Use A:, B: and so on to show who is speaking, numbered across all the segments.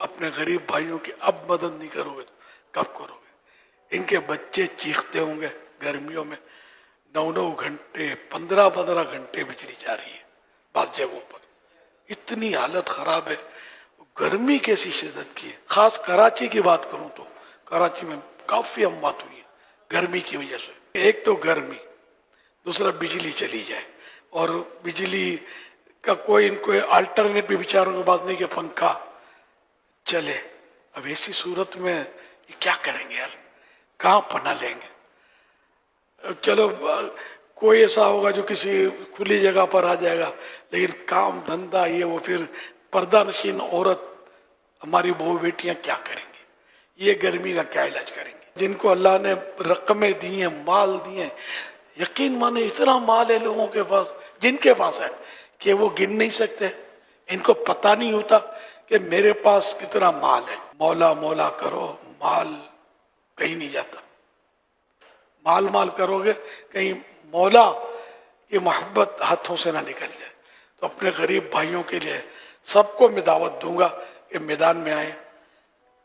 A: अपने गरीब भाइयों की अब मदद नहीं करोगे तो कब करोगे? इनके बच्चे चीखते होंगे गर्मियों में, 9-9 घंटे 15-15 घंटे बिजली जा रही है बात जगहों पर, इतनी हालत खराब है। गर्मी कैसी शिद्दत की है। खास कराची की बात करूं तो कराची में काफी अमवात हुई है गर्मी की वजह से। एक तो गर्मी, दूसरा बिजली चली जाए और बिजली का कोई अल्टरनेट भी विचारों के पास नहीं कि पंखा चले। अब ऐसी सूरत में ये क्या करेंगे यार, कहाँ पना लेंगे? चलो कोई ऐसा होगा जो किसी खुली जगह पर आ जाएगा, लेकिन काम धंधा ये वो, फिर पर्दानशीन औरत हमारी बहू बेटियां क्या करेंगी? ये गर्मी का क्या इलाज करेंगे? जिनको अल्लाह ने रकमें दी हैं, माल दिए हैं, यकीन माने इतना माल है लोगों के पास, जिनके पास है कि वो गिन नहीं सकते। इनको पता नहीं होता कि मेरे पास कितना माल है। मौला मौला करो, माल कहीं नहीं जाता। माल माल करोगे कहीं मौला की मोहब्बत हाथों से ना निकल जाए। तो अपने गरीब भाइयों के लिए सबको मैं दावत दूंगा कि मैदान में आए,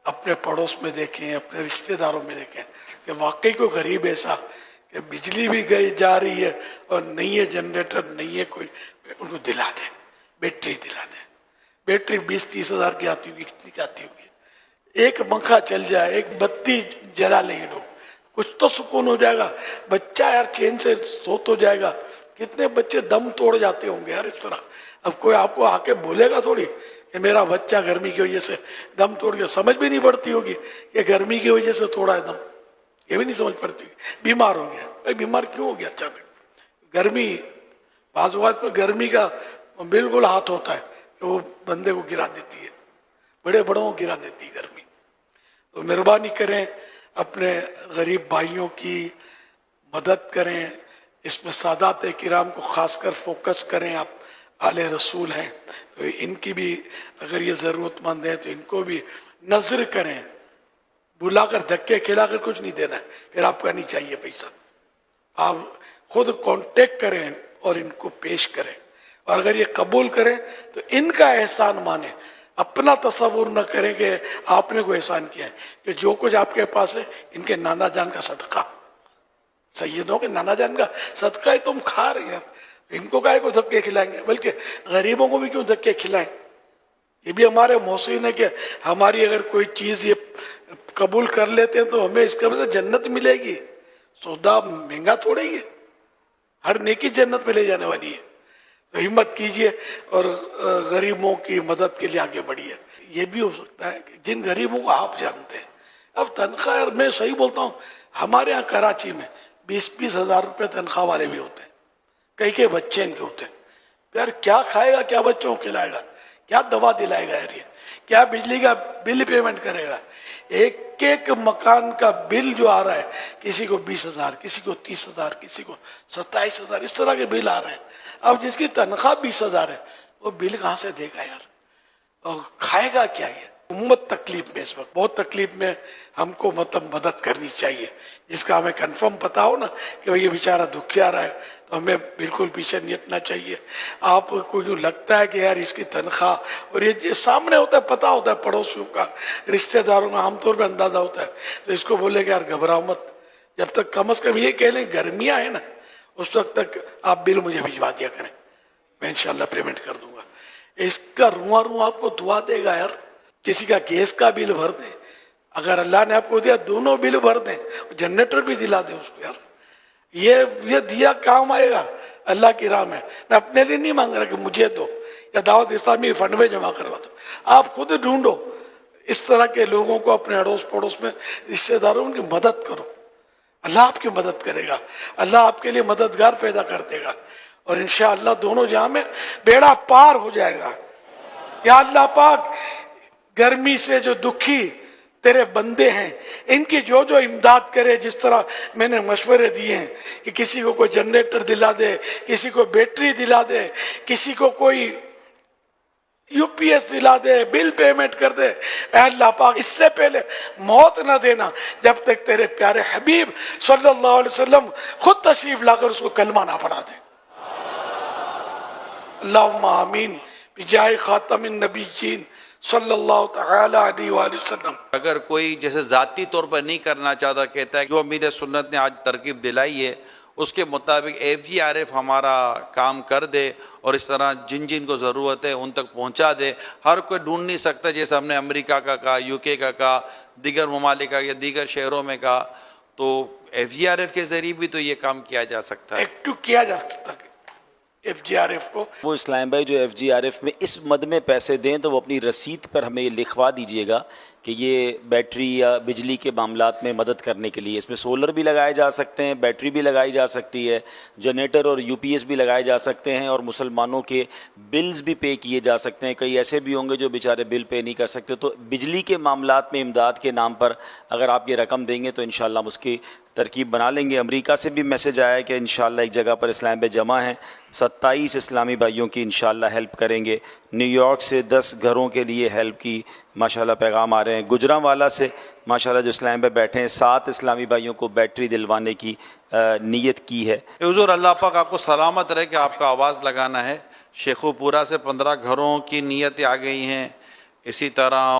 A: अपने पड़ोस में देखें, अपने रिश्तेदारों में देखें कि वाकई कोई गरीब ऐसा कि बिजली भी गई जा रही है और नहीं है जनरेटर, नहीं है कोई, उनको दिला दें, बैटरी दिला दें। बैटरी 20-30 हजार की आती होगी, कितनी की आती होगी? एक पंखा चल जाए, एक बत्ती जला लेंगे लोग, कुछ तो सुकून हो जाएगा। बच्चा यार चैन से सो तो जाएगा। कितने बच्चे दम तोड़ जाते होंगे यार इस तरह। अब कोई आपको आके बोलेगा थोड़ी कि मेरा बच्चा गर्मी की वजह से दम तोड़ गया। समझ भी नहीं पड़ती होगी कि गर्मी की वजह से तोड़ा है दम, ये भी नहीं समझ पड़ती होगी। बीमार हो गया, भाई बीमार क्यों हो गया अचानक? गर्मी, बाज़ औक़ात में गर्मी का बिल्कुल हाथ होता है कि वो बंदे को गिरा देती है, बड़े बड़ों को गिरा देती है गर्मी। तो मेहरबानी करें, अपने गरीब भाइयों की मदद करें। इसमें सादात किराम को खासकर फोकस करें। आप आले रसूल हैं तो इनकी भी अगर ये ज़रूरतमंद है तो इनको भी नजर करें। बुलाकर धक्के खिलाकर कुछ नहीं देना है, फिर आपका नहीं चाहिए पैसा। आप खुद कांटेक्ट करें और इनको पेश करें, और अगर ये कबूल करें तो इनका एहसान माने। अपना तस्वुर न करें कि आपने कोई एहसान किया है, कि जो कुछ आपके पास है इनके नाना जान का सदका, सैयदों के नाना जान का सदका है, तुम खा रहे यार, इनको काहे को धक्के खिलाएंगे? बल्कि गरीबों को भी क्यों धक्के खिलाएं? ये भी हमारे मोहसिन है कि हमारी अगर कोई चीज़ ये कबूल कर लेते हैं तो हमें इसके वजह से जन्नत मिलेगी। सौदा महंगा थोड़ा ही है, हर नेकी जन्नत में ले जाने वाली है। तो हिम्मत कीजिए और गरीबों की मदद के लिए आगे बढ़िए। ये भी हो सकता है कि जिन गरीबों को आप जानते हैं, अब तनख्वाह, यार मैं सही बोलता हूँ, हमारे यहाँ कराची में 20-20 हजार रुपये तनख्वाह वाले भी होते हैं। कई के बच्चे इनके होते हैं। यार क्या खाएगा, क्या बच्चों को खिलाएगा, क्या दवा दिलाएगा यार, ये क्या बिजली का बिल पेमेंट करेगा? एक एक मकान का बिल जो आ रहा है, किसी को 20 हजार, किसी को 30 हजार, किसी को 27 हजार, इस तरह के बिल आ रहे हैं। अब जिसकी तनख्वाह 20 हजार है वो बिल कहाँ से देगा यार, और खाएगा क्या? ये उम्मत तकलीफ में, इस वक्त बहुत तकलीफ में, हमको मतलब मदद करनी चाहिए। जिसका हमें कंफर्म पता हो ना कि भाई ये बेचारा दुखिया रहा है, तो हमें बिल्कुल पीछे नहीं हटना चाहिए। आपको जो लगता है कि यार इसकी तनख्वाह, और ये सामने होता है, पता होता है, पड़ोसियों का, रिश्तेदारों का आमतौर पर अंदाजा होता है, तो इसको बोले कि यार घबराओ मत, जब तक कम से कम ये कह लें गर्मियाँ है ना, उस वक्त तक आप बिल मुझे भिजवा दिया करें, मैं इंशाल्लाह पेमेंट कर दूंगा। इसका रुआ रुआ आपको दुआ देगा यार। किसी का गैस का बिल भर दें, अगर अल्लाह ने आपको दिया दोनों बिल भर दें, जनरेटर भी दिला दें उसको यार, ये दिया काम आएगा अल्लाह की राह में। मैं अपने लिए नहीं मांग रहा कि मुझे दो या दावत इस्लामी फंड में जमा करवा दो, आप खुद ढूंढो इस तरह के लोगों को अपने अड़ोस पड़ोस में, रिश्तेदारों की मदद करो। अल्लाह आपकी मदद करेगा, अल्लाह आपके लिए मददगार पैदा कर देगा, और इंशाअल्लाह दोनों जहां में बेड़ा पार हो जाएगा। या अल्लाह पाक, गर्मी से जो दुखी तेरे बंदे हैं, इनकी जो जो इमदाद करे, जिस तरह मैंने मशवरे दिए हैं कि किसी को कोई जनरेटर दिला दे, किसी को बैटरी दिला दे, किसी को कोई यूपीएस दिला दे, बिल पेमेंट कर दे। अल्लाह पाक इससे पहले मौत ना देना जब तक तेरे प्यारे हबीब सल्लल्लाहु अलैहि वसल्लम खुद तशरीफ लाकर उसको कलमा ना पढ़ा दे। अल्लाहुम्मा आमीन बिजाए खातमिन नबीयीन सल्लल्लाहु तआला अलैहि वसल्लम।
B: अगर कोई जैसे जाती तौर पर नहीं करना चाहता, कहता है जो अमीर सुन्नत ने आज तरकीब दिलाई है उसके मुताबिक FGRF हमारा काम कर दे और इस तरह जिन जिन को ज़रूरत है उन तक पहुंचा दे। हर कोई ढूंढ नहीं सकता, जैसे हमने अमेरिका का कहा, UK का कहा, दीगर ममालिक का या दीगर शहरों में कहा, तो FGRF के ज़रिए भी तो ये काम किया जा सकता है।
A: एक्टिव किया जा सकता है FGRF को।
C: वो इस्लाम भाई जो FGRF में इस मद में पैसे दें तो वो अपनी रसीद पर हमें ये लिखवा दीजिएगा कि ये बैटरी या बिजली के मामलात में मदद करने के लिए, इसमें सोलर भी लगाए जा सकते हैं, बैटरी भी लगाई जा सकती है, जनरेटर और UPS भी लगाए जा सकते हैं और मुसलमानों के बिल्स भी पे किए जा सकते हैं। कई ऐसे भी होंगे जो बेचारे बिल पे नहीं कर सकते, तो बिजली के मामलात में इमदाद के नाम पर अगर आप ये रकम देंगे तो इंशाल्लाह हम उसकी तरकीब बना लेंगे। अमेरिका से भी मैसेज आया है कि इंशाल्लाह एक जगह पर इस्लाम भाई जमा हैं, 27 इस्लामी भाइयों की इंशाल्लाह हेल्प करेंगे। न्यूयॉर्क से 10 घरों के लिए हेल्प की माशाल्लाह पैगाम आ रहे हैं। गुजरांवाला से माशाल्लाह जो इस्लाम भाई बैठे हैं 7 इस्लामी भाइयों को बैटरी दिलवाने की नीयत की है।
B: हुजूर अल्लाह पाक आपको सलामत रहे कि आपका आवाज़ लगाना है। शेखुपुरा से 15 घरों की नीयतें आ गई हैं। इसी तरह